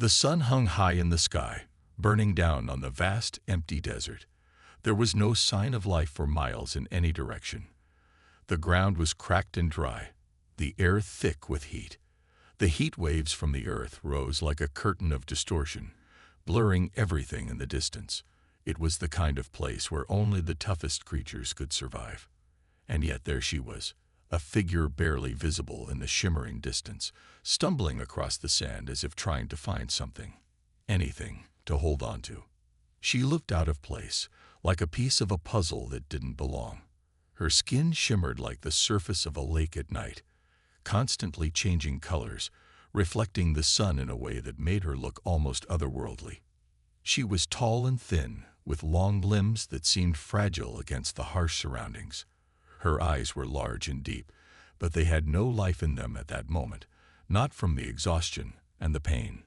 The sun hung high in the sky, burning down on the vast, empty desert. There was no sign of life for miles in any direction. The ground was cracked and dry, the air thick with heat. The heat waves from the earth rose like a curtain of distortion, blurring everything in the distance. It was the kind of place where only the toughest creatures could survive. And yet there she was, a figure barely visible in the shimmering distance, stumbling across the sand as if trying to find something, anything, to hold on to. She looked out of place, like a piece of a puzzle that didn't belong. Her skin shimmered like the surface of a lake at night, constantly changing colors, reflecting the sun in a way that made her look almost otherworldly. She was tall and thin, with long limbs that seemed fragile against the harsh surroundings. Her eyes were large and deep, but they had no life in them at that moment, not from the exhaustion and the pain.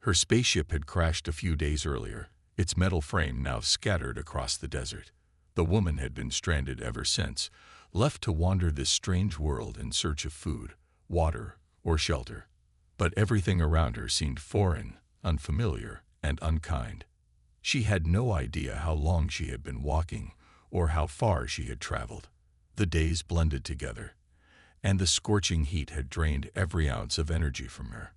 Her spaceship had crashed a few days earlier, its metal frame now scattered across the desert. The woman had been stranded ever since, left to wander this strange world in search of food, water, or shelter. But everything around her seemed foreign, unfamiliar, and unkind. She had no idea how long she had been walking or how far she had traveled. The days blended together, and the scorching heat had drained every ounce of energy from her.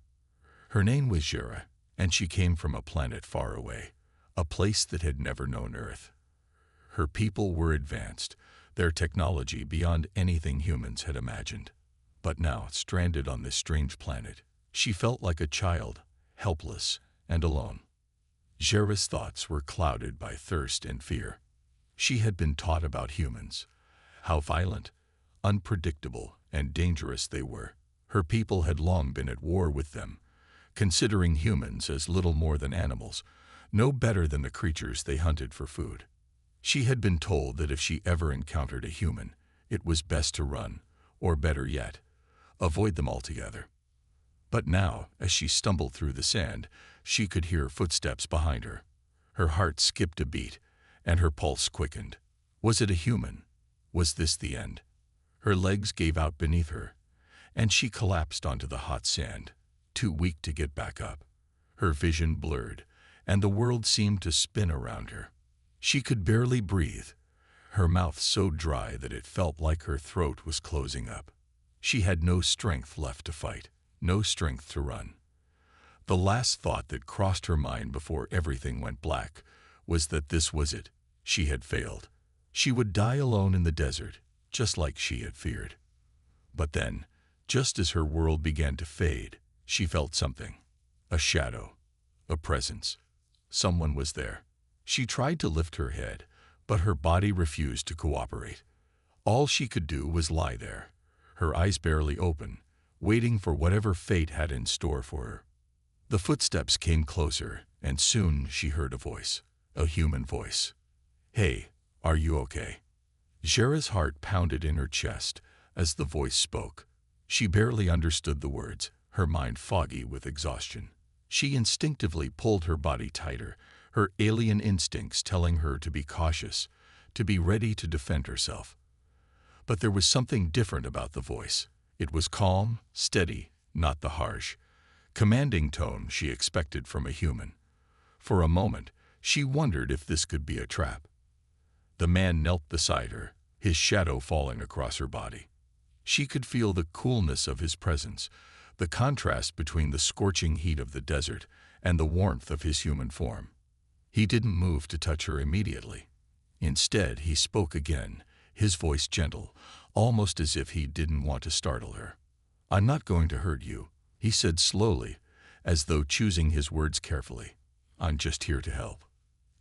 Her name was Jera, and she came from a planet far away, a place that had never known Earth. Her people were advanced, their technology beyond anything humans had imagined. But now, stranded on this strange planet, she felt like a child, helpless and alone. Jera's thoughts were clouded by thirst and fear. She had been taught about humans, how violent, unpredictable, and dangerous they were. Her people had long been at war with them, considering humans as little more than animals, no better than the creatures they hunted for food. She had been told that if she ever encountered a human, it was best to run, or better yet, avoid them altogether. But now, as she stumbled through the sand, she could hear footsteps behind her. Her heart skipped a beat, and her pulse quickened. Was it a human? Was this the end? Her legs gave out beneath her, and she collapsed onto the hot sand, too weak to get back up. Her vision blurred, and the world seemed to spin around her. She could barely breathe, her mouth so dry that it felt like her throat was closing up. She had no strength left to fight, no strength to run. The last thought that crossed her mind before everything went black was that this was it. She had failed. She would die alone in the desert, just like she had feared. But then, just as her world began to fade, she felt something. A shadow, a presence. Someone was there. She tried to lift her head, but her body refused to cooperate. All she could do was lie there, her eyes barely open, waiting for whatever fate had in store for her. The footsteps came closer, and soon she heard a voice, a human voice. "Hey, are you okay?" Jera's heart pounded in her chest as the voice spoke. She barely understood the words, her mind foggy with exhaustion. She instinctively pulled her body tighter, her alien instincts telling her to be cautious, to be ready to defend herself. But there was something different about the voice. It was calm, steady, not the harsh, commanding tone she expected from a human. For a moment, she wondered if this could be a trap. The man knelt beside her, his shadow falling across her body. She could feel the coolness of his presence, the contrast between the scorching heat of the desert and the warmth of his human form. He didn't move to touch her immediately. Instead, he spoke again, his voice gentle, almost as if he didn't want to startle her. "I'm not going to hurt you," he said slowly, as though choosing his words carefully. "I'm just here to help."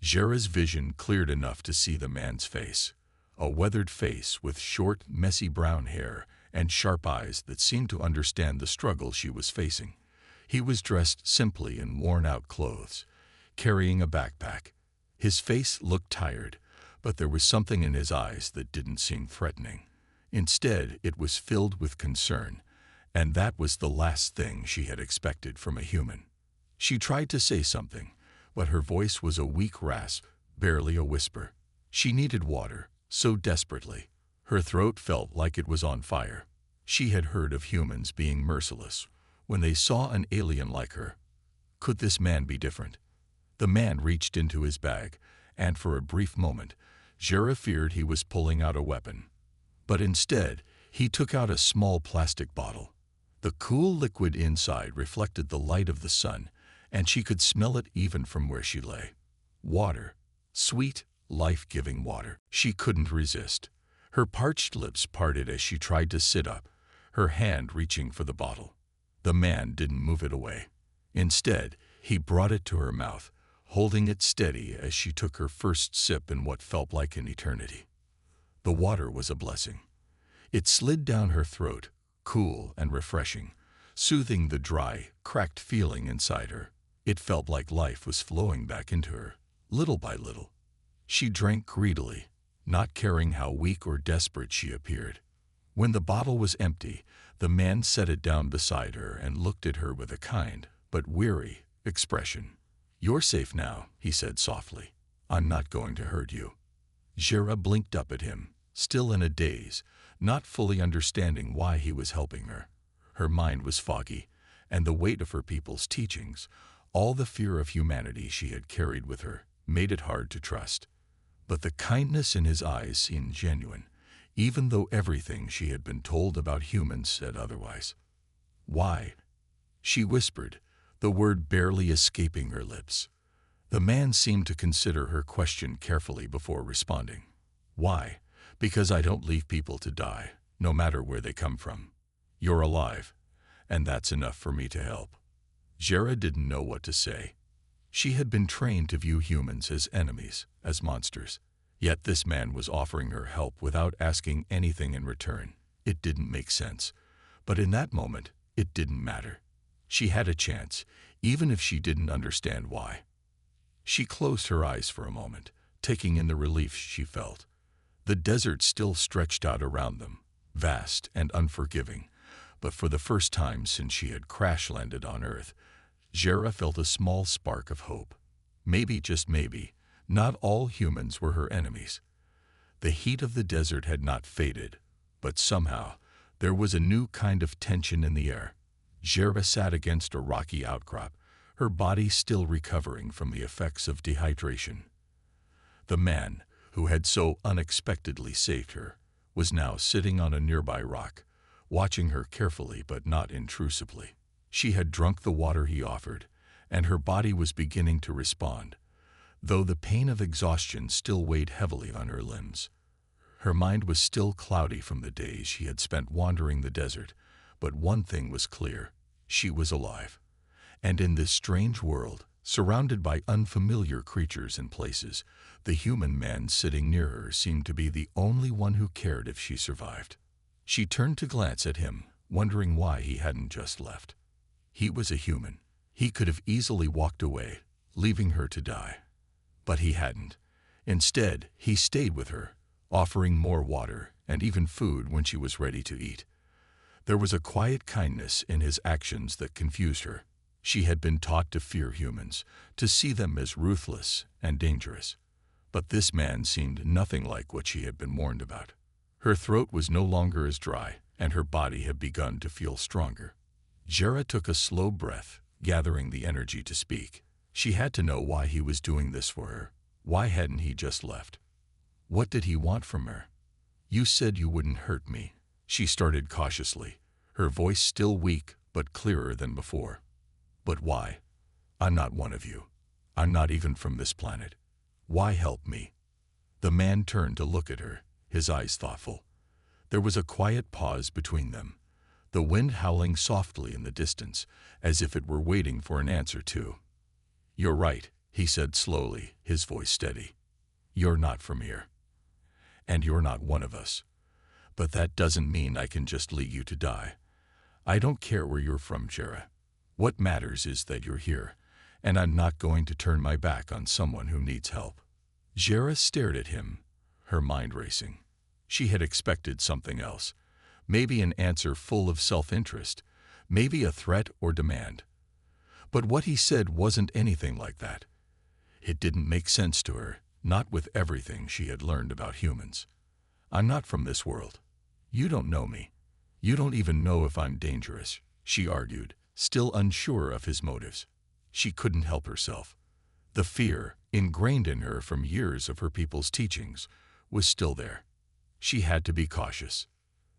Jera's vision cleared enough to see the man's face, a weathered face with short, messy brown hair and sharp eyes that seemed to understand the struggle she was facing. He was dressed simply in worn-out clothes, carrying a backpack. His face looked tired, but there was something in his eyes that didn't seem threatening. Instead, it was filled with concern, and that was the last thing she had expected from a human. She tried to say something, but her voice was a weak rasp, barely a whisper. She needed water, so desperately. Her throat felt like it was on fire. She had heard of humans being merciless when they saw an alien like her. Could this man be different? The man reached into his bag, and for a brief moment, Jera feared he was pulling out a weapon. But instead, he took out a small plastic bottle. The cool liquid inside reflected the light of the sun, and she could smell it even from where she lay. Water. Sweet, life-giving water. She couldn't resist. Her parched lips parted as she tried to sit up, her hand reaching for the bottle. The man didn't move it away. Instead, he brought it to her mouth, holding it steady as she took her first sip in what felt like an eternity. The water was a blessing. It slid down her throat, cool and refreshing, soothing the dry, cracked feeling inside her. It felt like life was flowing back into her, little by little. She drank greedily, not caring how weak or desperate she appeared. When the bottle was empty, the man set it down beside her and looked at her with a kind, but weary, expression. "You're safe now," he said softly. "I'm not going to hurt you." Jera blinked up at him, still in a daze, not fully understanding why he was helping her. Her mind was foggy, and the weight of her people's teachings, all the fear of humanity she had carried with her, made it hard to trust. But the kindness in his eyes seemed genuine, even though everything she had been told about humans said otherwise. "Why?" she whispered, the word barely escaping her lips. The man seemed to consider her question carefully before responding. "Why? Because I don't leave people to die, no matter where they come from. You're alive, and that's enough for me to help." Jera didn't know what to say. She had been trained to view humans as enemies, as monsters. Yet this man was offering her help without asking anything in return. It didn't make sense. But in that moment, it didn't matter. She had a chance, even if she didn't understand why. She closed her eyes for a moment, taking in the relief she felt. The desert still stretched out around them, vast and unforgiving, but for the first time since she had crash-landed on Earth, Jera felt a small spark of hope. Maybe, just maybe, not all humans were her enemies. The heat of the desert had not faded, but somehow there was a new kind of tension in the air. Jera sat against a rocky outcrop, her body still recovering from the effects of dehydration. The man, who had so unexpectedly saved her, was now sitting on a nearby rock, watching her carefully but not intrusively. She had drunk the water he offered, and her body was beginning to respond, though the pain of exhaustion still weighed heavily on her limbs. Her mind was still cloudy from the days she had spent wandering the desert, but one thing was clear: she was alive. And in this strange world, surrounded by unfamiliar creatures and places, the human man sitting near her seemed to be the only one who cared if she survived. She turned to glance at him, wondering why he hadn't just left. He was a human. He could have easily walked away, leaving her to die. But he hadn't. Instead, he stayed with her, offering more water and even food when she was ready to eat. There was a quiet kindness in his actions that confused her. She had been taught to fear humans, to see them as ruthless and dangerous. But this man seemed nothing like what she had been warned about. Her throat was no longer as dry, and her body had begun to feel stronger. Jera took a slow breath, gathering the energy to speak. She had to know why he was doing this for her. Why hadn't he just left? What did he want from her? "You said you wouldn't hurt me," she started cautiously, her voice still weak but clearer than before. "But why? I'm not one of you. I'm not even from this planet. Why help me?" The man turned to look at her, his eyes thoughtful. There was a quiet pause between them, the wind howling softly in the distance, as if it were waiting for an answer too. "You're right," he said slowly, his voice steady. "You're not from here. And you're not one of us. But that doesn't mean I can just leave you to die. I don't care where you're from, Jera. What matters is that you're here, and I'm not going to turn my back on someone who needs help." Jera stared at him, her mind racing. She had expected something else. Maybe an answer full of self-interest, maybe a threat or demand. But what he said wasn't anything like that. It didn't make sense to her, not with everything she had learned about humans. "I'm not from this world. You don't know me. You don't even know if I'm dangerous," she argued, still unsure of his motives. She couldn't help herself. The fear, ingrained in her from years of her people's teachings, was still there. She had to be cautious.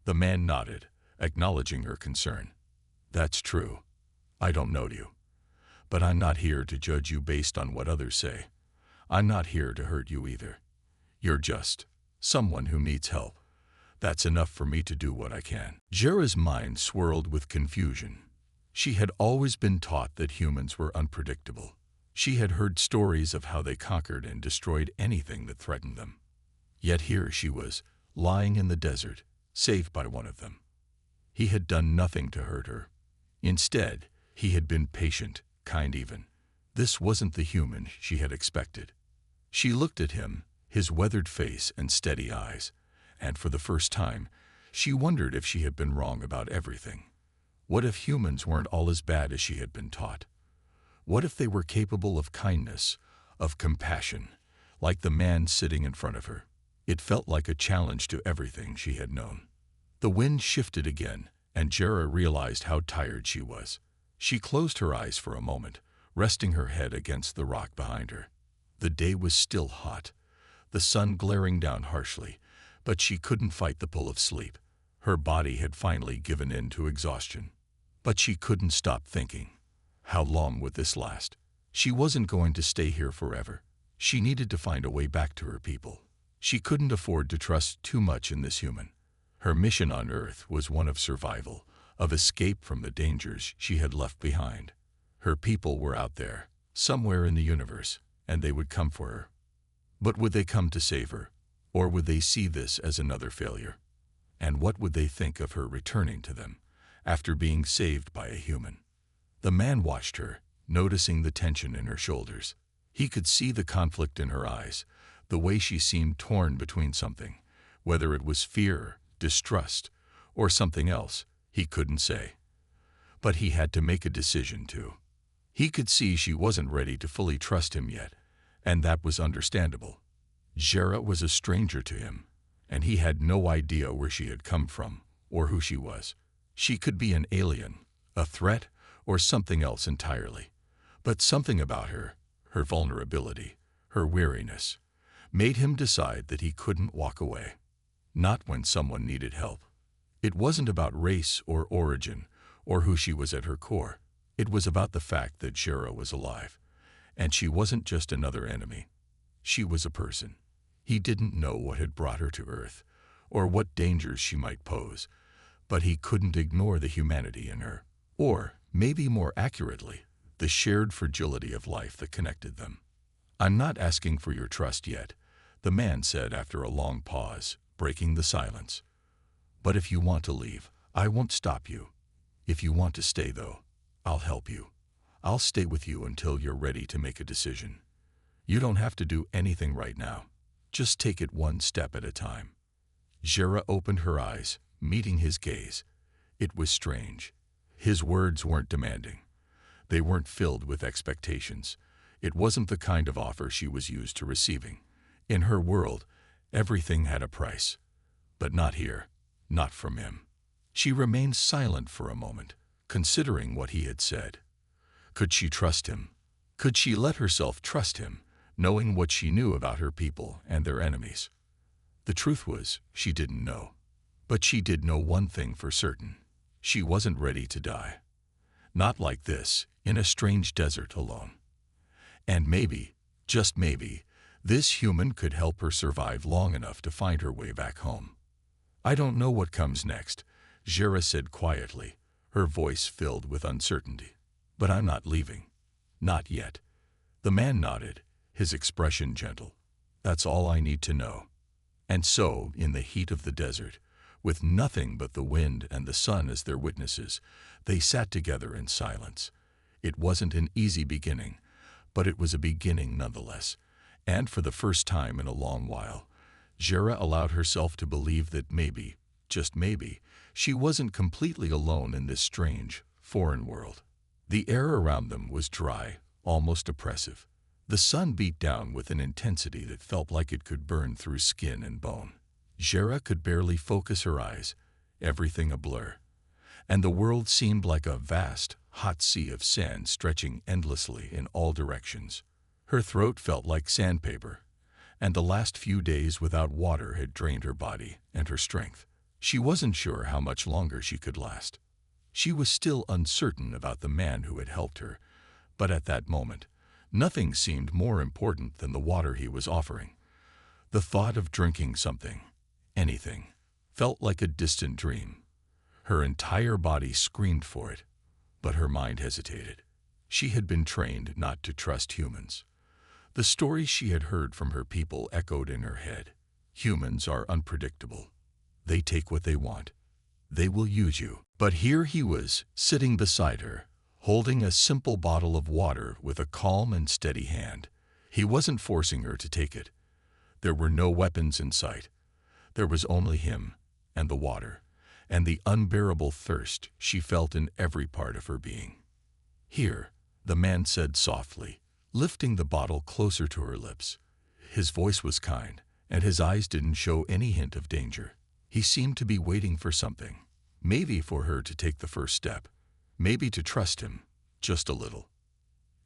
The man nodded, acknowledging her concern. That's true. I don't know you. But I'm not here to judge you based on what others say. I'm not here to hurt you either. You're just someone who needs help. That's enough for me to do what I can. Jera's mind swirled with confusion. She had always been taught that humans were unpredictable. She had heard stories of how they conquered and destroyed anything that threatened them. Yet here she was, lying in the desert, saved by one of them. He had done nothing to hurt her. Instead, he had been patient, kind even. This wasn't the human she had expected. She looked at him, his weathered face and steady eyes, and for the first time, she wondered if she had been wrong about everything. What if humans weren't all as bad as she had been taught? What if they were capable of kindness, of compassion, like the man sitting in front of her? It felt like a challenge to everything she had known. The wind shifted again, and Jera realized how tired she was. She closed her eyes for a moment, resting her head against the rock behind her. The day was still hot, the sun glaring down harshly, but she couldn't fight the pull of sleep. Her body had finally given in to exhaustion. But she couldn't stop thinking. How long would this last? She wasn't going to stay here forever. She needed to find a way back to her people. She couldn't afford to trust too much in this human. Her mission on Earth was one of survival, of escape from the dangers she had left behind. Her people were out there, somewhere in the universe, and they would come for her. But would they come to save her, or would they see this as another failure? And what would they think of her returning to them, after being saved by a human? The man watched her, noticing the tension in her shoulders. He could see the conflict in her eyes, the way she seemed torn between something, whether it was fear, distrust, or something else, he couldn't say. But he had to make a decision too. He could see she wasn't ready to fully trust him yet, and that was understandable. Jera was a stranger to him, and he had no idea where she had come from or who she was. She could be an alien, a threat, or something else entirely. But something about her, her vulnerability, her weariness, made him decide that he couldn't walk away. Not when someone needed help. It wasn't about race or origin or who she was at her core. It was about the fact that Jera was alive, and she wasn't just another enemy. She was a person. He didn't know what had brought her to Earth, or what dangers she might pose, but he couldn't ignore the humanity in her, or, maybe more accurately, the shared fragility of life that connected them. I'm not asking for your trust yet, the man said after a long pause, breaking the silence. But if you want to leave, I won't stop you. If you want to stay, though, I'll help you. I'll stay with you until you're ready to make a decision. You don't have to do anything right now. Just take it one step at a time. Jera opened her eyes, meeting his gaze. It was strange. His words weren't demanding. They weren't filled with expectations. It wasn't the kind of offer she was used to receiving. In her world, everything had a price. But not here, not from him. She remained silent for a moment, considering what he had said. Could she trust him? Could she let herself trust him, knowing what she knew about her people and their enemies? The truth was, she didn't know. But she did know one thing for certain. She wasn't ready to die. Not like this, in a strange desert alone. And maybe, just maybe, this human could help her survive long enough to find her way back home. I don't know what comes next, Jera said quietly, her voice filled with uncertainty. But I'm not leaving. Not yet. The man nodded, his expression gentle. That's all I need to know. And so, in the heat of the desert, with nothing but the wind and the sun as their witnesses, they sat together in silence. It wasn't an easy beginning, but it was a beginning nonetheless. And for the first time in a long while, Jera allowed herself to believe that maybe, just maybe, she wasn't completely alone in this strange, foreign world. The air around them was dry, almost oppressive. The sun beat down with an intensity that felt like it could burn through skin and bone. Jera could barely focus her eyes, everything a blur. And the world seemed like a vast, hot sea of sand stretching endlessly in all directions. Her throat felt like sandpaper, and the last few days without water had drained her body and her strength. She wasn't sure how much longer she could last. She was still uncertain about the man who had helped her, but at that moment, nothing seemed more important than the water he was offering. The thought of drinking something, anything, felt like a distant dream. Her entire body screamed for it, but her mind hesitated. She had been trained not to trust humans. The stories she had heard from her people echoed in her head. Humans are unpredictable. They take what they want. They will use you. But here he was, sitting beside her, holding a simple bottle of water with a calm and steady hand. He wasn't forcing her to take it. There were no weapons in sight. There was only him and the water, and the unbearable thirst she felt in every part of her being. "Here," the man said softly, lifting the bottle closer to her lips. His voice was kind, and his eyes didn't show any hint of danger. He seemed to be waiting for something, maybe for her to take the first step, maybe to trust him, just a little.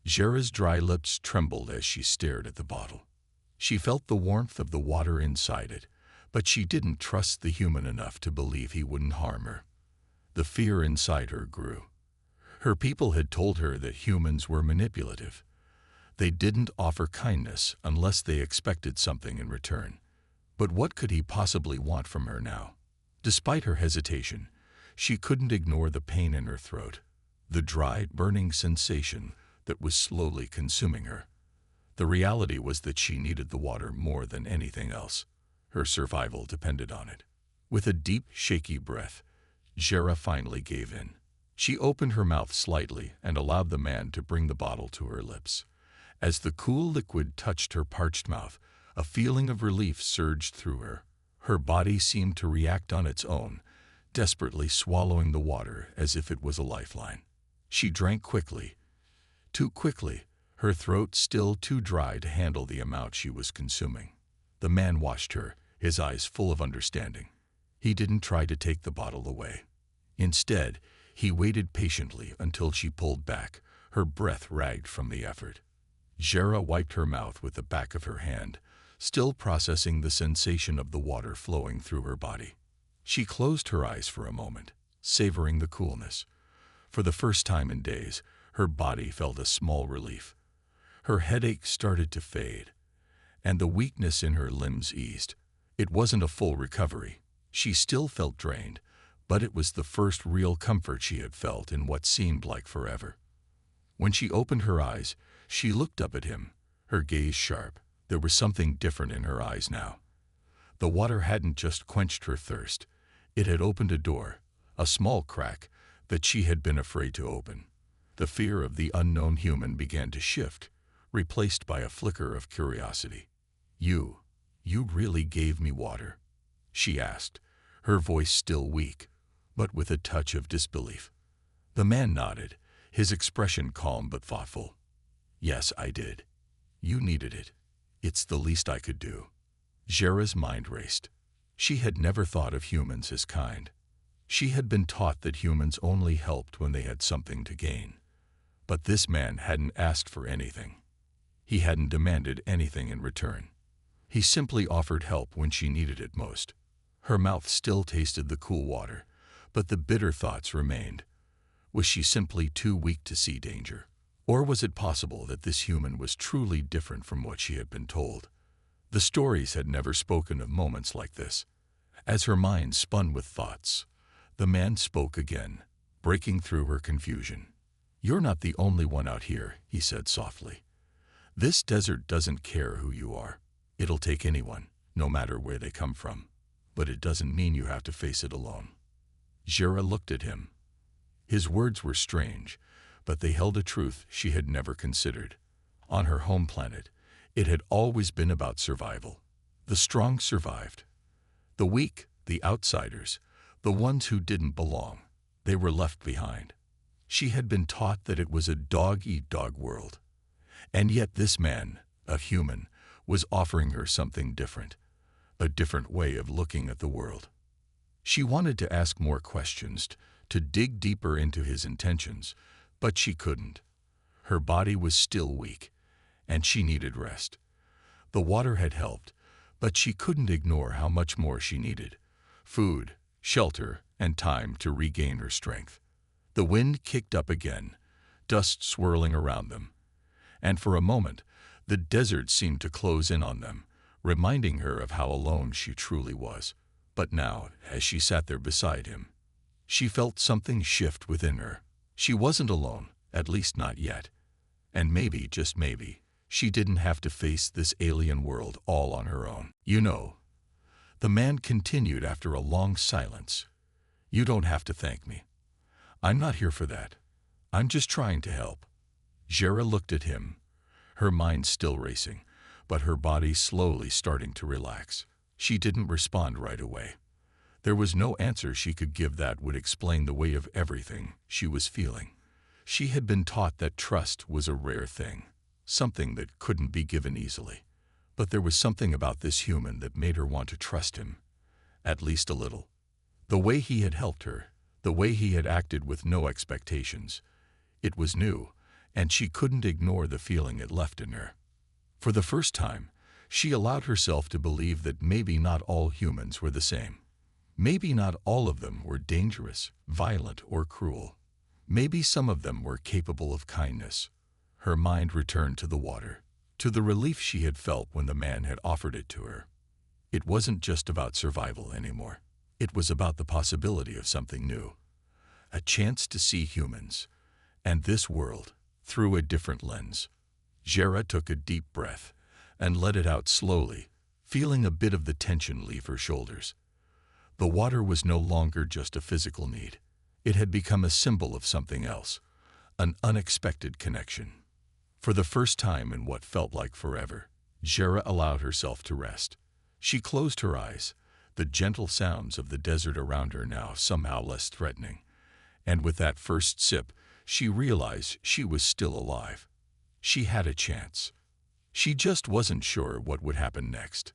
Jera's dry lips trembled as she stared at the bottle. She felt the warmth of the water inside it, but she didn't trust the human enough to believe he wouldn't harm her. The fear inside her grew. Her people had told her that humans were manipulative. They didn't offer kindness unless they expected something in return. But what could he possibly want from her now? Despite her hesitation, she couldn't ignore the pain in her throat, the dry, burning sensation that was slowly consuming her. The reality was that she needed the water more than anything else. Her survival depended on it. With a deep, shaky breath, Jera finally gave in. She opened her mouth slightly and allowed the man to bring the bottle to her lips. As the cool liquid touched her parched mouth, a feeling of relief surged through her. Her body seemed to react on its own, desperately swallowing the water as if it was a lifeline. She drank quickly, too quickly, her throat still too dry to handle the amount she was consuming. The man watched her, his eyes full of understanding. He didn't try to take the bottle away. Instead, he waited patiently until she pulled back, her breath ragged from the effort. Jera wiped her mouth with the back of her hand, still processing the sensation of the water flowing through her body. She closed her eyes for a moment, savoring the coolness. For the first time in days, her body felt a small relief. Her headache started to fade, and the weakness in her limbs eased. It wasn't a full recovery. She still felt drained, but it was the first real comfort she had felt in what seemed like forever. When she opened her eyes, she looked up at him, her gaze sharp. There was something different in her eyes now. The water hadn't just quenched her thirst. It had opened a door, a small crack that she had been afraid to open. The fear of the unknown human began to shift, replaced by a flicker of curiosity. You really gave me water?" she asked, her voice still weak, but with a touch of disbelief. The man nodded, his expression calm but thoughtful. "Yes, I did. You needed it. It's the least I could do." Jera's mind raced. She had never thought of humans as kind. She had been taught that humans only helped when they had something to gain. But this man hadn't asked for anything. He hadn't demanded anything in return. He simply offered help when she needed it most. Her mouth still tasted the cool water, but the bitter thoughts remained. Was she simply too weak to see danger? Or was it possible that this human was truly different from what she had been told? The stories had never spoken of moments like this. As her mind spun with thoughts, the man spoke again, breaking through her confusion. "You're not the only one out here," he said softly. "This desert doesn't care who you are. It'll take anyone, no matter where they come from. But it doesn't mean you have to face it alone." Jera looked at him. His words were strange, but they held a truth she had never considered. On her home planet, it had always been about survival. The strong survived. The weak, the outsiders, the ones who didn't belong, they were left behind. She had been taught that it was a dog-eat-dog world. And yet this man, a human, was offering her something different, a different way of looking at the world. She wanted to ask more questions, to dig deeper into his intentions, But she couldn't. Her body was still weak, and she needed rest. The water had helped, but she couldn't ignore how much more she needed: food, shelter, and time to regain her strength. The wind kicked up again, dust swirling around them, and for a moment the desert seemed to close in on them, reminding her of how alone she truly was. But now, as she sat there beside him, she felt something shift within her. She wasn't alone, at least not yet. And maybe, just maybe, she didn't have to face this alien world all on her own. "You know," the man continued after a long silence, "you don't have to thank me. I'm not here for that. I'm just trying to help." Jera looked at him, her mind still racing, but her body slowly starting to relax. She didn't respond right away. There was no answer she could give that would explain the way of everything she was feeling. She had been taught that trust was a rare thing, something that couldn't be given easily. But there was something about this human that made her want to trust him, at least a little. The way he had helped her, the way he had acted with no expectations. It was new, and she couldn't ignore the feeling it left in her. For the first time, she allowed herself to believe that maybe not all humans were the same. Maybe not all of them were dangerous, violent, or cruel. Maybe some of them were capable of kindness. Her mind returned to the water, to the relief she had felt when the man had offered it to her. It wasn't just about survival anymore. It was about the possibility of something new. A chance to see humans, and this world, through a different lens. Jera took a deep breath and let it out slowly, feeling a bit of the tension leave her shoulders. The water was no longer just a physical need. It had become a symbol of something else, an unexpected connection. For the first time in what felt like forever, Jera allowed herself to rest. She closed her eyes, the gentle sounds of the desert around her now somehow less threatening. And with that first sip, she realized she was still alive. She had a chance. She just wasn't sure what would happen next.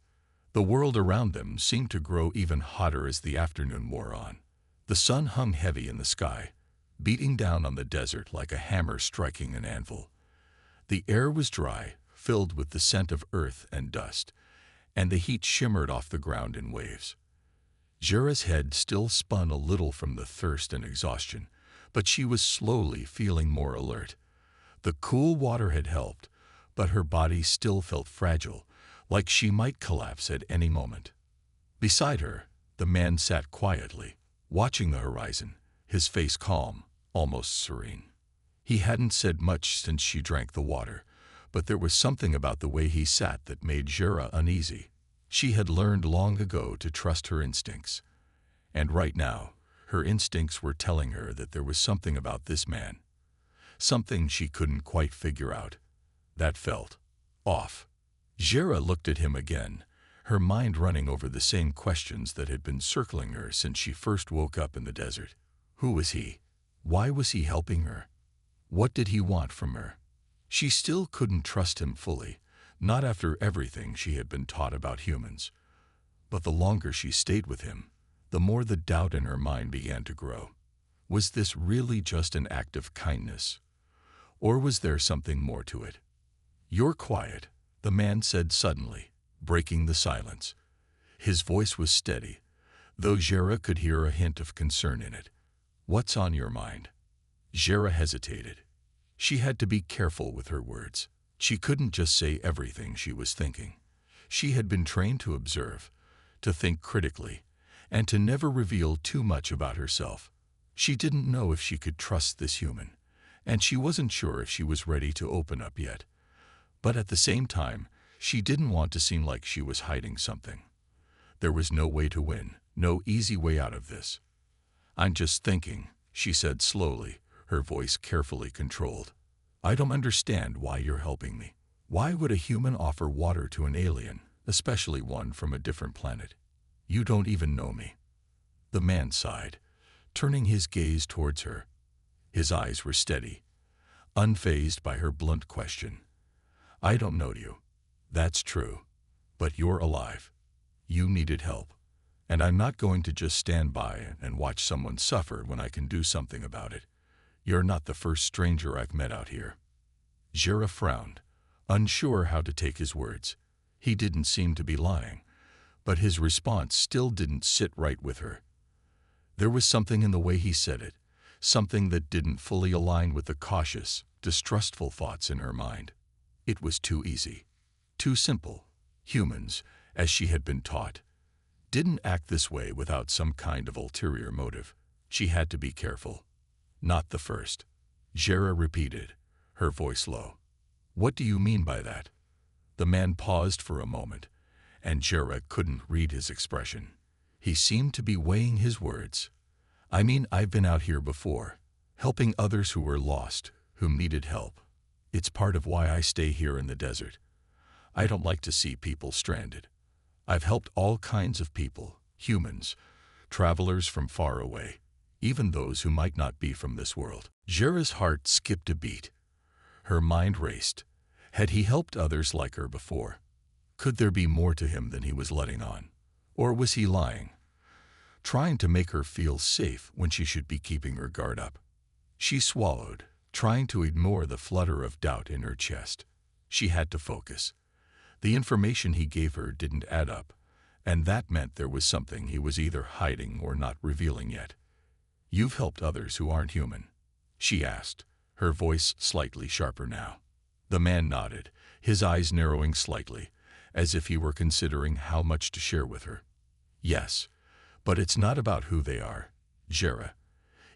The world around them seemed to grow even hotter as the afternoon wore on. The sun hung heavy in the sky, beating down on the desert like a hammer striking an anvil. The air was dry, filled with the scent of earth and dust, and the heat shimmered off the ground in waves. Jera's head still spun a little from the thirst and exhaustion, but she was slowly feeling more alert. The cool water had helped, but her body still felt fragile, like she might collapse at any moment. Beside her, the man sat quietly, watching the horizon, his face calm, almost serene. He hadn't said much since she drank the water, but there was something about the way he sat that made Jera uneasy. She had learned long ago to trust her instincts, and right now, her instincts were telling her that there was something about this man, something she couldn't quite figure out, that felt off. Jera looked at him again, her mind running over the same questions that had been circling her since she first woke up in the desert. Who was he? Why was he helping her? What did he want from her? She still couldn't trust him fully, not after everything she had been taught about humans. But the longer she stayed with him, the more the doubt in her mind began to grow. Was this really just an act of kindness? Or was there something more to it? "You're quiet," the man said suddenly, breaking the silence. His voice was steady, though Jera could hear a hint of concern in it. "What's on your mind?" Jera hesitated. She had to be careful with her words. She couldn't just say everything she was thinking. She had been trained to observe, to think critically, and to never reveal too much about herself. She didn't know if she could trust this human, and she wasn't sure if she was ready to open up yet. But at the same time, she didn't want to seem like she was hiding something. There was no way to win, no easy way out of this. "I'm just thinking," she said slowly, her voice carefully controlled. "I don't understand why you're helping me. Why would a human offer water to an alien, especially one from a different planet? You don't even know me." The man sighed, turning his gaze towards her. His eyes were steady, unfazed by her blunt question. "I don't know you. That's true. But you're alive. You needed help. And I'm not going to just stand by and watch someone suffer when I can do something about it. "You're not the first stranger I've met out here." Jera frowned, unsure how to take his words. He didn't seem to be lying, but his response still didn't sit right with her. There was something in the way he said it, something that didn't fully align with the cautious, distrustful thoughts in her mind. It was too easy, too simple. Humans, as she had been taught, didn't act this way without some kind of ulterior motive. She had to be careful. "Not the first," Jera repeated, her voice low. "What do you mean by that?" The man paused for a moment, and Jera couldn't read his expression. He seemed to be weighing his words. "I mean, I've been out here before, helping others who were lost, who needed help. It's part of why I stay here in the desert. I don't like to see people stranded. I've helped all kinds of people, humans, travelers from far away, even those who might not be from this world." Jera's heart skipped a beat. Her mind raced. Had he helped others like her before? Could there be more to him than he was letting on? Or was he lying, trying to make her feel safe when she should be keeping her guard up? She swallowed, trying to ignore the flutter of doubt in her chest. She had to focus. The information he gave her didn't add up, and that meant there was something he was either hiding or not revealing yet. "You've helped others who aren't human?" she asked, her voice slightly sharper now. The man nodded, his eyes narrowing slightly, as if he were considering how much to share with her. "Yes, but it's not about who they are, Jera.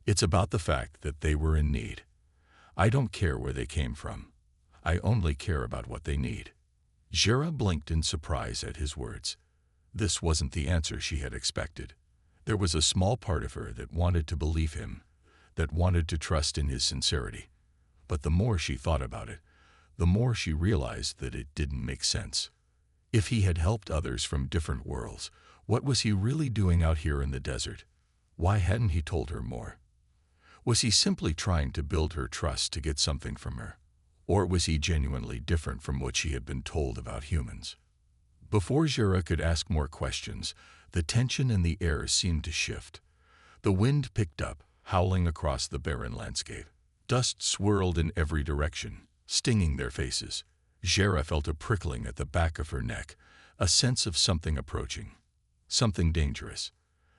It's about the fact that they were in need. I don't care where they came from. I only care about what they need." Jera blinked in surprise at his words. This wasn't the answer she had expected. There was a small part of her that wanted to believe him, that wanted to trust in his sincerity. But the more she thought about it, the more she realized that it didn't make sense. If he had helped others from different worlds, what was he really doing out here in the desert? Why hadn't he told her more? Was he simply trying to build her trust to get something from her? Or was he genuinely different from what she had been told about humans? Before Jera could ask more questions, the tension in the air seemed to shift. The wind picked up, howling across the barren landscape. Dust swirled in every direction, stinging their faces. Jera felt a prickling at the back of her neck, a sense of something approaching, something dangerous.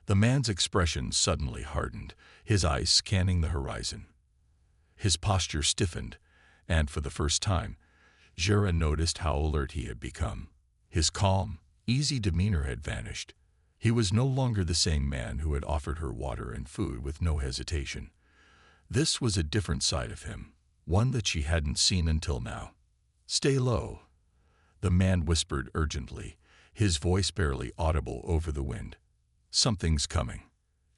The man's expression suddenly hardened, his eyes scanning the horizon. His posture stiffened, and for the first time, Jera noticed how alert he had become. His calm, easy demeanor had vanished. He was no longer the same man who had offered her water and food with no hesitation. This was a different side of him, one that she hadn't seen until now. "Stay low," the man whispered urgently, his voice barely audible over the wind. "Something's coming."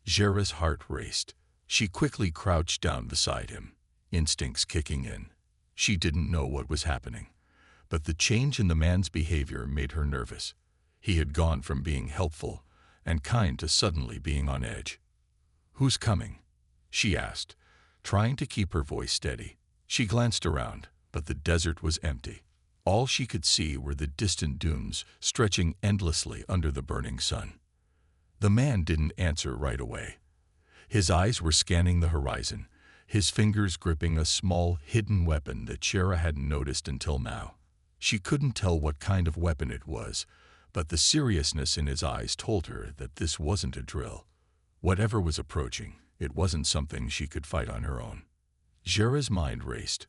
Jera's heart raced. She quickly crouched down beside him, instincts kicking in. She didn't know what was happening, but the change in the man's behavior made her nervous. He had gone from being helpful and kind to suddenly being on edge. "Who's coming?" she asked, trying to keep her voice steady. She glanced around, but the desert was empty. All she could see were the distant dunes stretching endlessly under the burning sun. The man didn't answer right away. His eyes were scanning the horizon, his fingers gripping a small, hidden weapon that Jera hadn't noticed until now. She couldn't tell what kind of weapon it was, but the seriousness in his eyes told her that this wasn't a drill. Whatever was approaching, it wasn't something she could fight on her own. Jera's mind raced,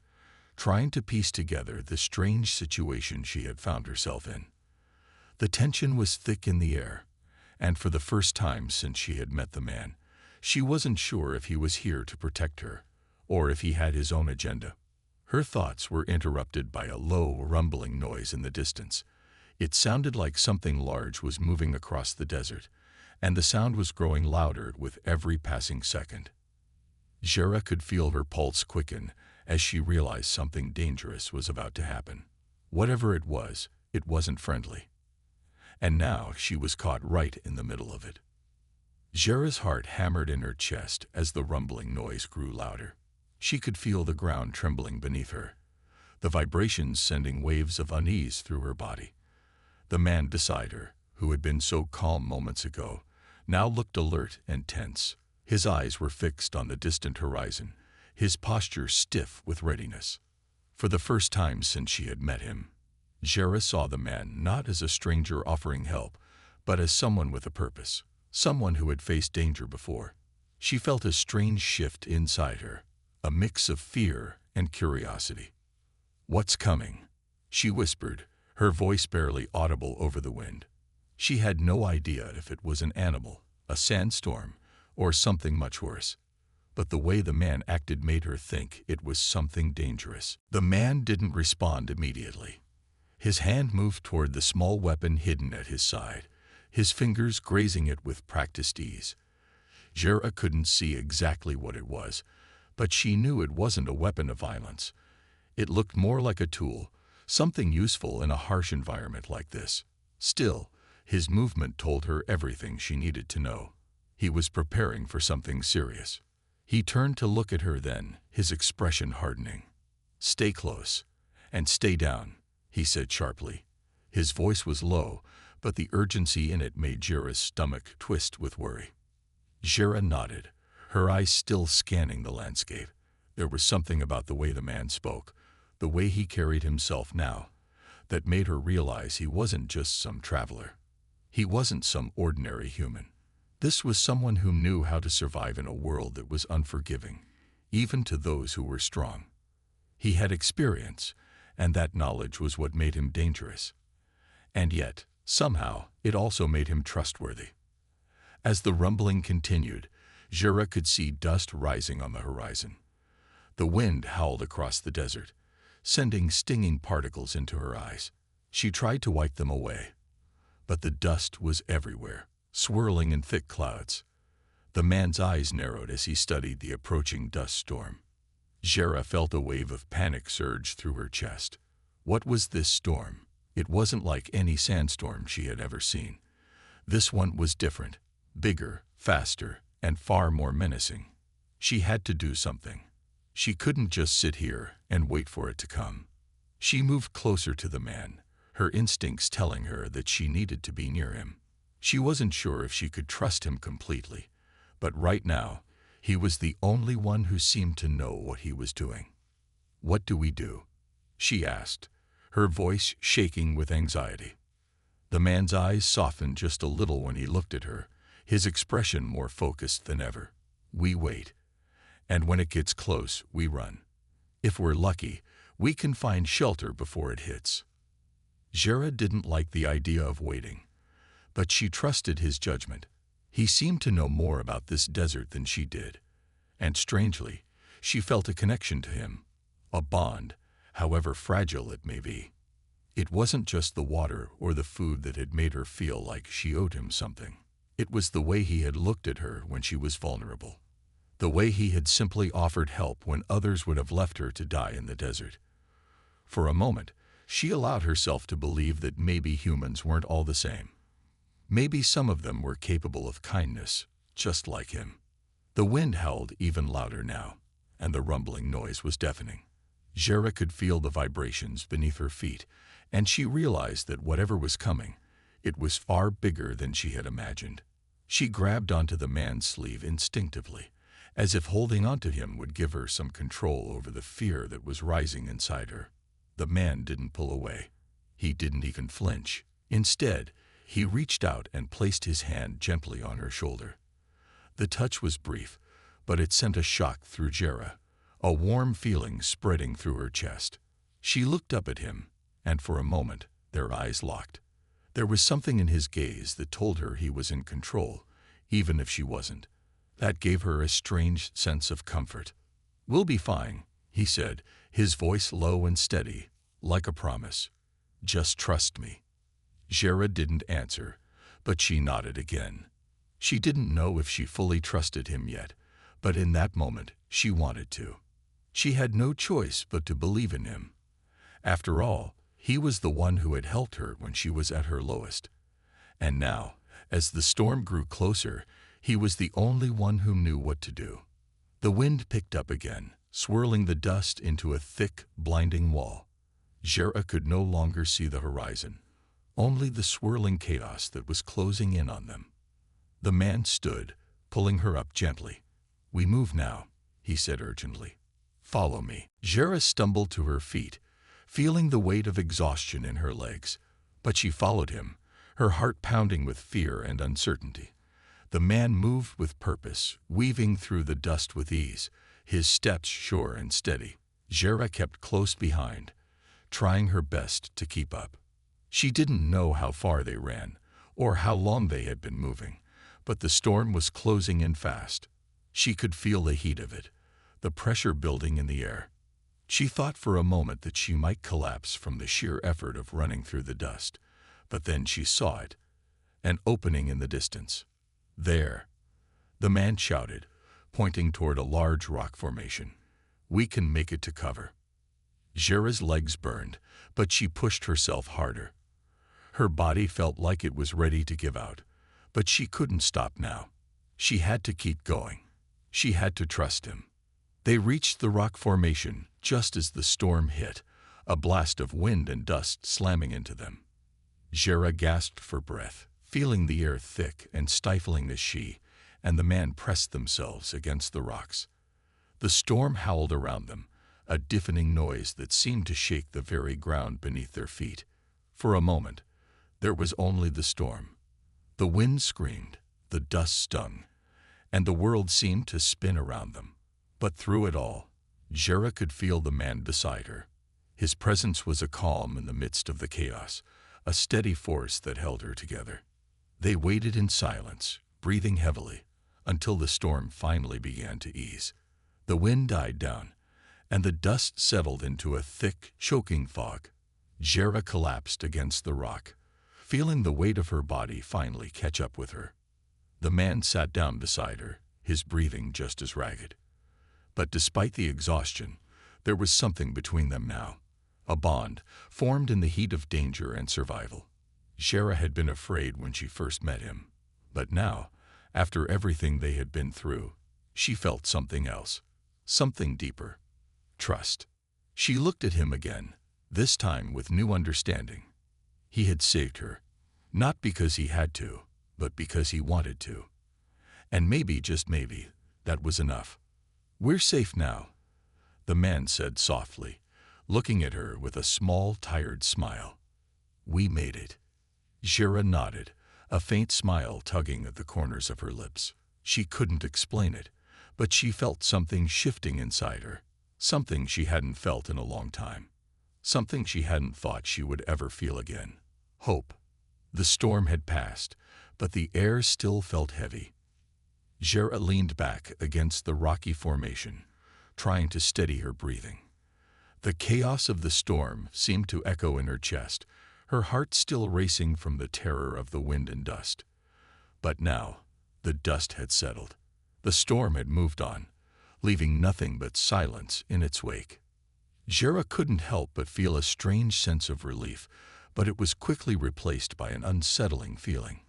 trying to piece together the strange situation she had found herself in. The tension was thick in the air, and for the first time since she had met the man, she wasn't sure if he was here to protect her, or if he had his own agenda. Her thoughts were interrupted by a low, rumbling noise in the distance. It sounded like something large was moving across the desert, and the sound was growing louder with every passing second. Jera could feel her pulse quicken as she realized something dangerous was about to happen. Whatever it wasn't friendly. And now she was caught right in the middle of it. Jera's heart hammered in her chest as the rumbling noise grew louder. She could feel the ground trembling beneath her, the vibrations sending waves of unease through her body. The man beside her, who had been so calm moments ago, now looked alert and tense. His eyes were fixed on the distant horizon, his posture stiff with readiness. For the first time since she had met him, Jera saw the man not as a stranger offering help, but as someone with a purpose, someone who had faced danger before. She felt a strange shift inside her, a mix of fear and curiosity. "What's coming?" she whispered, her voice barely audible over the wind. She had no idea if it was an animal, a sandstorm, or something much worse. But the way the man acted made her think it was something dangerous. The man didn't respond immediately. His hand moved toward the small weapon hidden at his side, his fingers grazing it with practiced ease. Jera couldn't see exactly what it was, but she knew it wasn't a weapon of violence. It looked more like a tool, something useful in a harsh environment like this. Still, his movement told her everything she needed to know. He was preparing for something serious. He turned to look at her then, his expression hardening. "Stay close, and stay down," he said sharply. His voice was low, but the urgency in it made Jera's stomach twist with worry. Jera nodded, her eyes still scanning the landscape. There was something about the way the man spoke, the way he carried himself now, that made her realize he wasn't just some traveler. He wasn't some ordinary human. This was someone who knew how to survive in a world that was unforgiving, even to those who were strong. He had experience, and that knowledge was what made him dangerous. And yet, somehow, it also made him trustworthy. As the rumbling continued, Jera could see dust rising on the horizon. The wind howled across the desert, sending stinging particles into her eyes. She tried to wipe them away, but the dust was everywhere, swirling in thick clouds. The man's eyes narrowed as he studied the approaching dust storm. Jera felt a wave of panic surge through her chest. What was this storm? It wasn't like any sandstorm she had ever seen. This one was different, bigger, faster, and far more menacing. She had to do something. She couldn't just sit here and wait for it to come. She moved closer to the man, her instincts telling her that she needed to be near him. She wasn't sure if she could trust him completely, but right now, he was the only one who seemed to know what he was doing. "What do we do?" she asked, her voice shaking with anxiety. The man's eyes softened just a little when he looked at her, his expression more focused than ever. "We wait. And when it gets close, we run. If we're lucky, we can find shelter before it hits." Jera didn't like the idea of waiting, but she trusted his judgment. He seemed to know more about this desert than she did, and strangely, she felt a connection to him, a bond, however fragile it may be. It wasn't just the water or the food that had made her feel like she owed him something. It was the way he had looked at her when she was vulnerable, the way he had simply offered help when others would have left her to die in the desert. For a moment, she allowed herself to believe that maybe humans weren't all the same. Maybe some of them were capable of kindness, just like him. The wind howled even louder now, and the rumbling noise was deafening. Jera could feel the vibrations beneath her feet, and she realized that whatever was coming, it was far bigger than she had imagined. She grabbed onto the man's sleeve instinctively, as if holding onto him would give her some control over the fear that was rising inside her. The man didn't pull away. He didn't even flinch. Instead, he reached out and placed his hand gently on her shoulder. The touch was brief, but it sent a shock through Jera, a warm feeling spreading through her chest. She looked up at him, and for a moment, their eyes locked. There was something in his gaze that told her he was in control, even if she wasn't. That gave her a strange sense of comfort. "We'll be fine," he said, his voice low and steady, like a promise. "Just trust me." Jera didn't answer, but she nodded again. She didn't know if she fully trusted him yet, but in that moment, she wanted to. She had no choice but to believe in him. After all, he was the one who had helped her when she was at her lowest. And now, as the storm grew closer, he was the only one who knew what to do. The wind picked up again, swirling the dust into a thick, blinding wall. Jera could no longer see the horizon, only the swirling chaos that was closing in on them. The man stood, pulling her up gently. "We move now," he said urgently. Follow me. Jera stumbled to her feet, feeling the weight of exhaustion in her legs. But she followed him, her heart pounding with fear and uncertainty. The man moved with purpose, weaving through the dust with ease, his steps sure and steady. Jera kept close behind, trying her best to keep up. She didn't know how far they ran, or how long they had been moving, but the storm was closing in fast. She could feel the heat of it, the pressure building in the air. She thought for a moment that she might collapse from the sheer effort of running through the dust, but then she saw it, an opening in the distance. There, the man shouted, pointing toward a large rock formation. We can make it to cover. Jera's legs burned, but she pushed herself harder. Her body felt like it was ready to give out, but she couldn't stop now. She had to keep going. She had to trust him. They reached the rock formation just as the storm hit, a blast of wind and dust slamming into them. Jera gasped for breath, feeling the air thick and stifling as she and the man pressed themselves against the rocks. The storm howled around them, a deafening noise that seemed to shake the very ground beneath their feet. For a moment, there was only the storm. The wind screamed, the dust stung, and the world seemed to spin around them. But through it all, Jera could feel the man beside her. His presence was a calm in the midst of the chaos, a steady force that held her together. They waited in silence, breathing heavily, until the storm finally began to ease. The wind died down, and the dust settled into a thick, choking fog. Jera collapsed against the rock, feeling the weight of her body finally catch up with her. The man sat down beside her, his breathing just as ragged. But despite the exhaustion, there was something between them now, a bond formed in the heat of danger and survival. Jera had been afraid when she first met him, but now, after everything they had been through, she felt something else, something deeper. Trust. She looked at him again, this time with new understanding. He had saved her, not because he had to, but because he wanted to. And maybe, just maybe, that was enough. We're safe now, the man said softly, looking at her with a small, tired smile. We made it. Jera nodded, a faint smile tugging at the corners of her lips. She couldn't explain it, but she felt something shifting inside her, something she hadn't felt in a long time, something she hadn't thought she would ever feel again. Hope. The storm had passed, but the air still felt heavy. Jera leaned back against the rocky formation, trying to steady her breathing. The chaos of the storm seemed to echo in her chest, her heart still racing from the terror of the wind and dust. But now, the dust had settled. The storm had moved on, leaving nothing but silence in its wake. Jera couldn't help but feel a strange sense of relief, but it was quickly replaced by an unsettling feeling.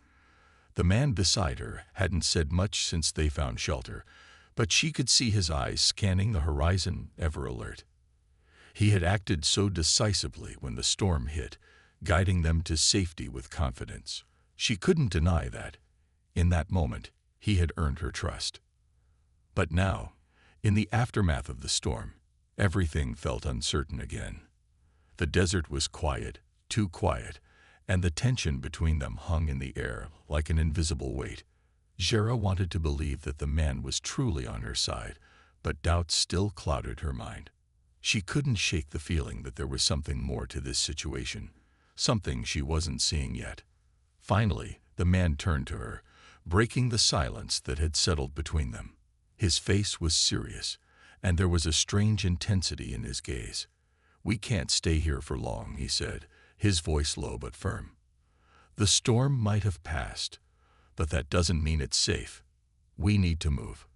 The man beside her hadn't said much since they found shelter, but she could see his eyes scanning the horizon, ever alert. He had acted so decisively when the storm hit, guiding them to safety with confidence. She couldn't deny that, in that moment, he had earned her trust. But now, in the aftermath of the storm, everything felt uncertain again. The desert was quiet, too quiet, and the tension between them hung in the air like an invisible weight. Jera wanted to believe that the man was truly on her side, but doubts still clouded her mind. She couldn't shake the feeling that there was something more to this situation, something she wasn't seeing yet. Finally, the man turned to her, breaking the silence that had settled between them. His face was serious, and there was a strange intensity in his gaze. We can't stay here for long, he said, his voice low but firm. The storm might have passed, but that doesn't mean it's safe. We need to move.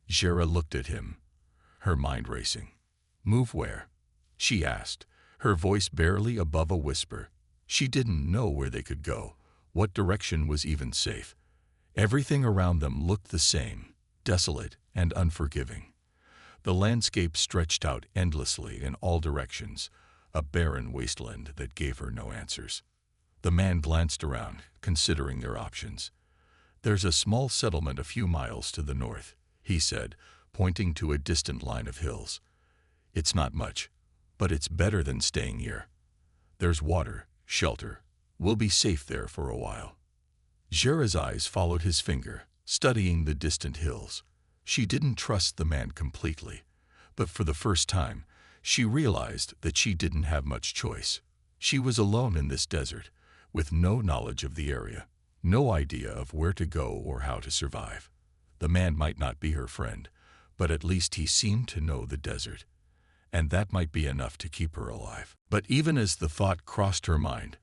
Jera looked at him, her mind racing. Move where? She asked, her voice barely above a whisper. She didn't know where they could go, what direction was even safe. Everything around them looked the same, desolate and unforgiving. The landscape stretched out endlessly in all directions, a barren wasteland that gave her no answers. The man glanced around, considering their options. There's a small settlement a few miles to the north, he said, pointing to a distant line of hills. It's not much, but it's better than staying here. There's water, shelter. We'll be safe there for a while." Jera's eyes followed his finger, studying the distant hills. She didn't trust the man completely, but for the first time, she realized that she didn't have much choice. She was alone in this desert, with no knowledge of the area, no idea of where to go or how to survive. The man might not be her friend, but at least he seemed to know the desert, and that might be enough to keep her alive. But even as the thought crossed her mind,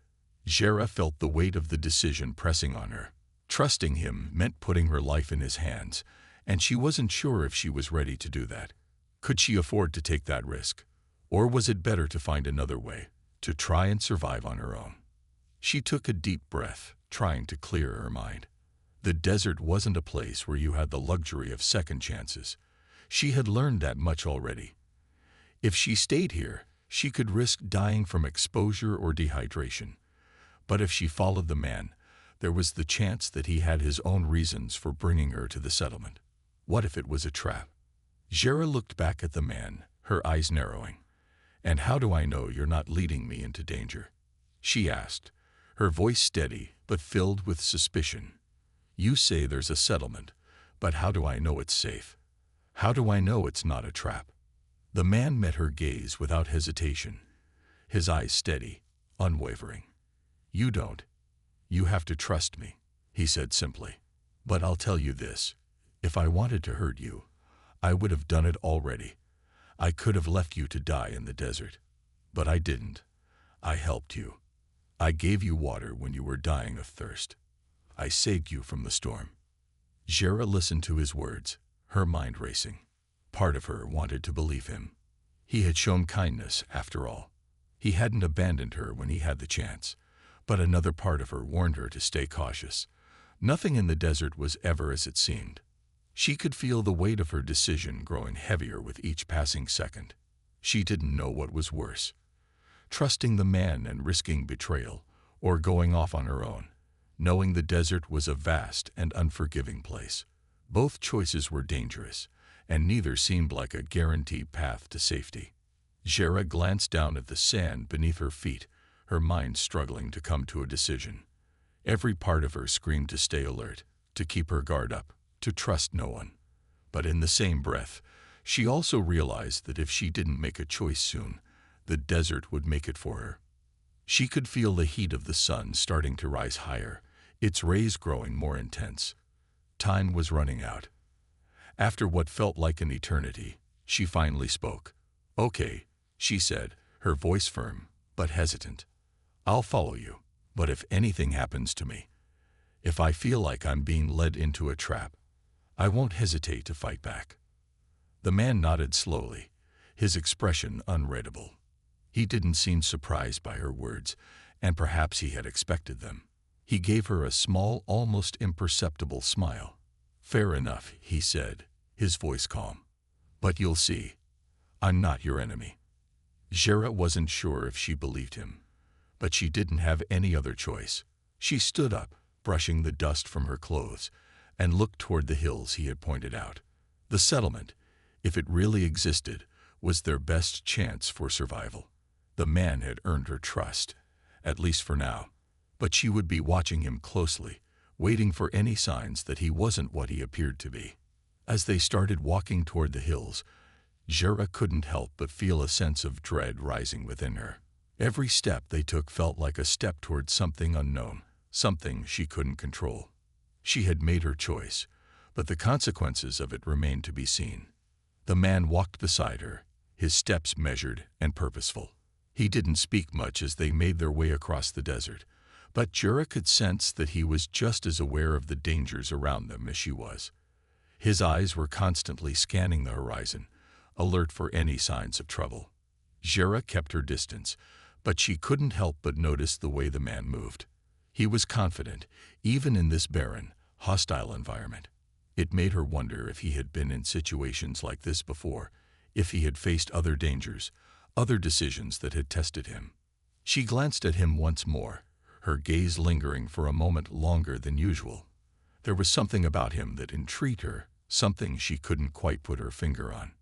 Jera felt the weight of the decision pressing on her. Trusting him meant putting her life in his hands, and she wasn't sure if she was ready to do that. Could she afford to take that risk? Or was it better to find another way, to try and survive on her own? She took a deep breath, trying to clear her mind. The desert wasn't a place where you had the luxury of second chances. She had learned that much already. If she stayed here, she could risk dying from exposure or dehydration. But if she followed the man, there was the chance that he had his own reasons for bringing her to the settlement. What if it was a trap? Jera looked back at the man, her eyes narrowing. "And how do I know you're not leading me into danger?" she asked, her voice steady but filled with suspicion. "You say there's a settlement, but how do I know it's safe? How do I know it's not a trap?" The man met her gaze without hesitation, his eyes steady, unwavering. "You don't. You have to trust me," he said simply. "But I'll tell you this. If I wanted to hurt you, I would have done it already. I could have left you to die in the desert. But I didn't. I helped you. I gave you water when you were dying of thirst. I saved you from the storm." Jera listened to his words, her mind racing. Part of her wanted to believe him. He had shown kindness, after all. He hadn't abandoned her when he had the chance. But another part of her warned her to stay cautious. Nothing in the desert was ever as it seemed. She could feel the weight of her decision growing heavier with each passing second. She didn't know what was worse: trusting the man and risking betrayal, or going off on her own, knowing the desert was a vast and unforgiving place. Both choices were dangerous, and neither seemed like a guaranteed path to safety. Jera glanced down at the sand beneath her feet, her mind struggling to come to a decision. Every part of her screamed to stay alert, to keep her guard up, to trust no one. But in the same breath, she also realized that if she didn't make a choice soon, the desert would make it for her. She could feel the heat of the sun starting to rise higher, its rays growing more intense. Time was running out. After what felt like an eternity, she finally spoke. "Okay," she said, her voice firm, but hesitant. "I'll follow you, but if anything happens to me, if I feel like I'm being led into a trap, I won't hesitate to fight back." The man nodded slowly, his expression unreadable. He didn't seem surprised by her words, and perhaps he had expected them. He gave her a small, almost imperceptible smile. "Fair enough," he said, his voice calm. "But you'll see. I'm not your enemy." Jera wasn't sure if she believed him, but she didn't have any other choice. She stood up, brushing the dust from her clothes, and looked toward the hills he had pointed out. The settlement, if it really existed, was their best chance for survival. The man had earned her trust, at least for now, but she would be watching him closely, waiting for any signs that he wasn't what he appeared to be. As they started walking toward the hills, Jera couldn't help but feel a sense of dread rising within her. Every step they took felt like a step toward something unknown, something she couldn't control. She had made her choice, but the consequences of it remained to be seen. The man walked beside her, his steps measured and purposeful. He didn't speak much as they made their way across the desert, but Jera could sense that he was just as aware of the dangers around them as she was. His eyes were constantly scanning the horizon, alert for any signs of trouble. Jera kept her distance, but she couldn't help but notice the way the man moved. He was confident, even in this barren, hostile environment. It made her wonder if he had been in situations like this before, if he had faced other dangers, other decisions that had tested him. She glanced at him once more, her gaze lingering for a moment longer than usual. There was something about him that intrigued her, something she couldn't quite put her finger on.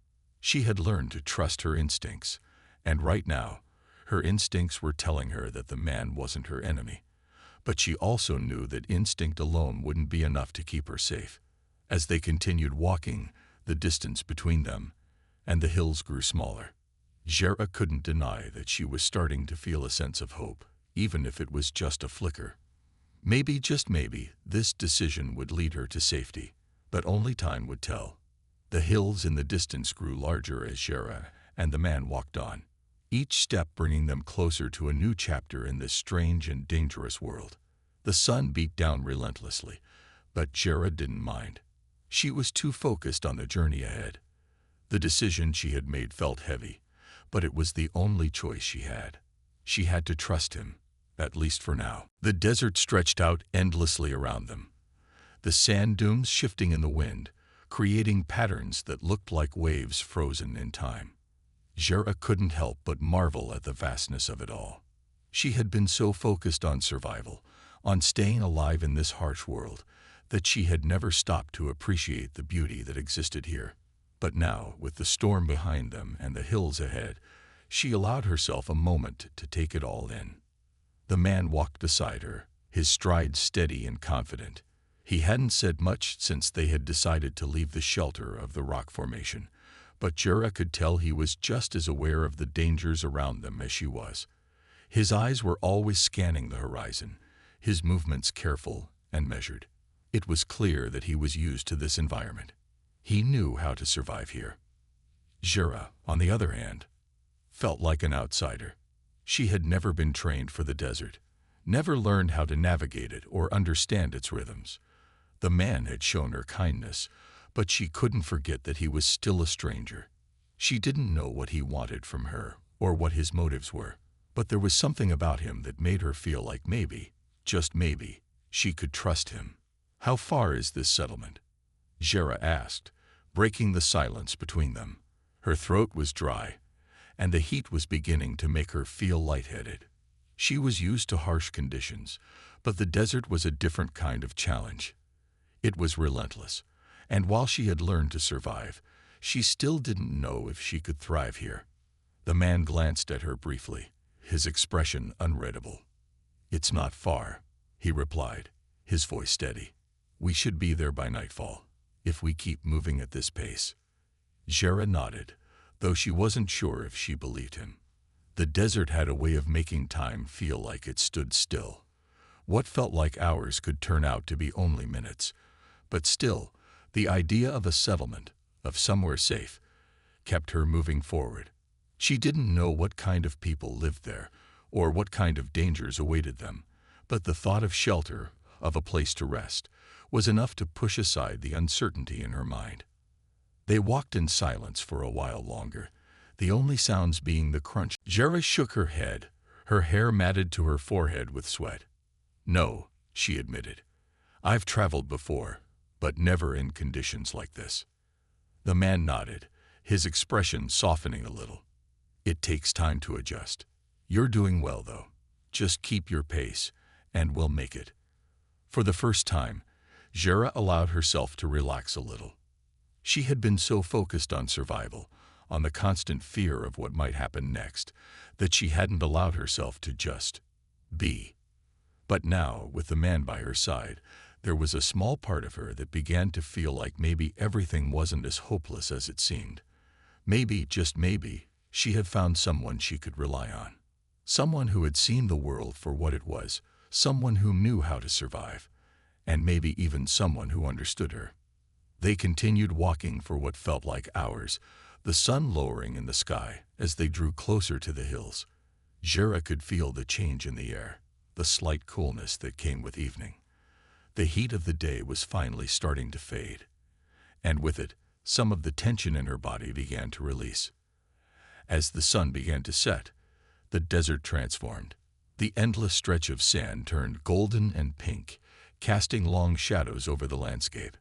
She had learned to trust her instincts, and right now, her instincts were telling her that the man wasn't her enemy. But she also knew that instinct alone wouldn't be enough to keep her safe. As they continued walking, the distance between them and the hills grew smaller. Jera couldn't deny that she was starting to feel a sense of hope, even if it was just a flicker. Maybe, just maybe, this decision would lead her to safety, but only time would tell. The hills in the distance grew larger as Jera and the man walked on, each step bringing them closer to a new chapter in this strange and dangerous world. The sun beat down relentlessly, but Jera didn't mind. She was too focused on the journey ahead. The decision she had made felt heavy, but it was the only choice she had. She had to trust him, at least for now. The desert stretched out endlessly around them, the sand dunes shifting in the wind, creating patterns that looked like waves frozen in time. Jera couldn't help but marvel at the vastness of it all. She had been so focused on survival, on staying alive in this harsh world, that she had never stopped to appreciate the beauty that existed here. But now, with the storm behind them and the hills ahead, she allowed herself a moment to take it all in. The man walked beside her, his stride steady and confident. He hadn't said much since they had decided to leave the shelter of the rock formation, but Jera could tell he was just as aware of the dangers around them as she was. His eyes were always scanning the horizon, his movements careful and measured. It was clear that he was used to this environment. He knew how to survive here. Jera, on the other hand, felt like an outsider. She had never been trained for the desert, never learned how to navigate it or understand its rhythms. The man had shown her kindness, but she couldn't forget that he was still a stranger. She didn't know what he wanted from her or what his motives were, but there was something about him that made her feel like maybe, just maybe, she could trust him. "How far is this settlement?" Jera asked, breaking the silence between them. Her throat was dry, and the heat was beginning to make her feel lightheaded. She was used to harsh conditions, but the desert was a different kind of challenge. It was relentless, and while she had learned to survive, she still didn't know if she could thrive here. The man glanced at her briefly, his expression unreadable. "It's not far," he replied, his voice steady. "We should be there by nightfall, if we keep moving at this pace." Jera nodded, though she wasn't sure if she believed him. The desert had a way of making time feel like it stood still. What felt like hours could turn out to be only minutes. But still, the idea of a settlement, of somewhere safe, kept her moving forward. She didn't know what kind of people lived there, or what kind of dangers awaited them, but the thought of shelter, of a place to rest, was enough to push aside the uncertainty in her mind. They walked in silence for a while longer, the only sounds being the crunch. Jera shook her head, her hair matted to her forehead with sweat. "No," she admitted. "I've traveled before, but never in conditions like this." The man nodded, his expression softening a little. "It takes time to adjust. You're doing well, though. Just keep your pace, and we'll make it." For the first time, Jera allowed herself to relax a little. She had been so focused on survival, on the constant fear of what might happen next, that she hadn't allowed herself to just be. But now, with the man by her side, there was a small part of her that began to feel like maybe everything wasn't as hopeless as it seemed. Maybe, just maybe, she had found someone she could rely on. Someone who had seen the world for what it was, someone who knew how to survive, and maybe even someone who understood her. They continued walking for what felt like hours, the sun lowering in the sky as they drew closer to the hills. Jera could feel the change in the air, the slight coolness that came with evening. The heat of the day was finally starting to fade, and with it, some of the tension in her body began to release. As the sun began to set, the desert transformed. The endless stretch of sand turned golden and pink, casting long shadows over the landscape.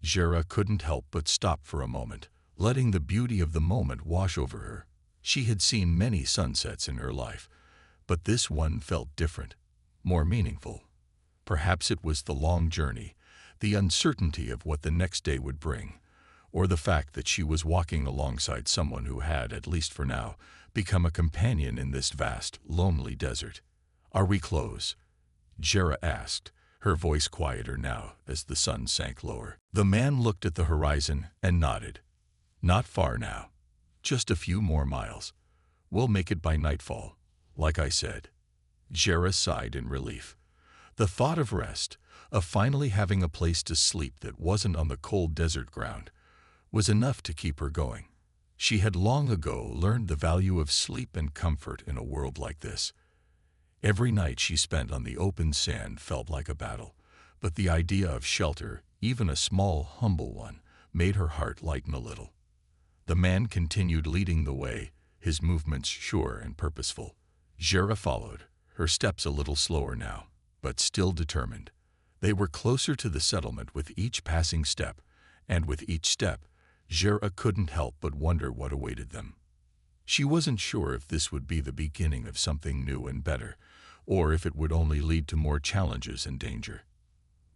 Jera couldn't help but stop for a moment, letting the beauty of the moment wash over her. She had seen many sunsets in her life, but this one felt different, more meaningful. Perhaps it was the long journey, the uncertainty of what the next day would bring, or the fact that she was walking alongside someone who had, at least for now, become a companion in this vast, lonely desert. "Are we close?" Jera asked, her voice quieter now as the sun sank lower. The man looked at the horizon and nodded. "Not far now. Just a few more miles. We'll make it by nightfall, like I said." Jera sighed in relief. The thought of rest, of finally having a place to sleep that wasn't on the cold desert ground, was enough to keep her going. She had long ago learned the value of sleep and comfort in a world like this. Every night she spent on the open sand felt like a battle, but the idea of shelter, even a small, humble one, made her heart lighten a little. The man continued leading the way, his movements sure and purposeful. Jera followed, her steps a little slower now, but still determined. They were closer to the settlement with each passing step, and with each step, Jera couldn't help but wonder what awaited them. She wasn't sure if this would be the beginning of something new and better, or if it would only lead to more challenges and danger.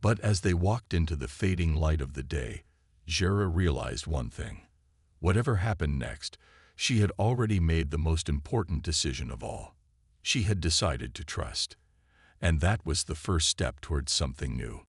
But as they walked into the fading light of the day, Jera realized one thing. Whatever happened next, she had already made the most important decision of all. She had decided to trust. And that was the first step towards something new.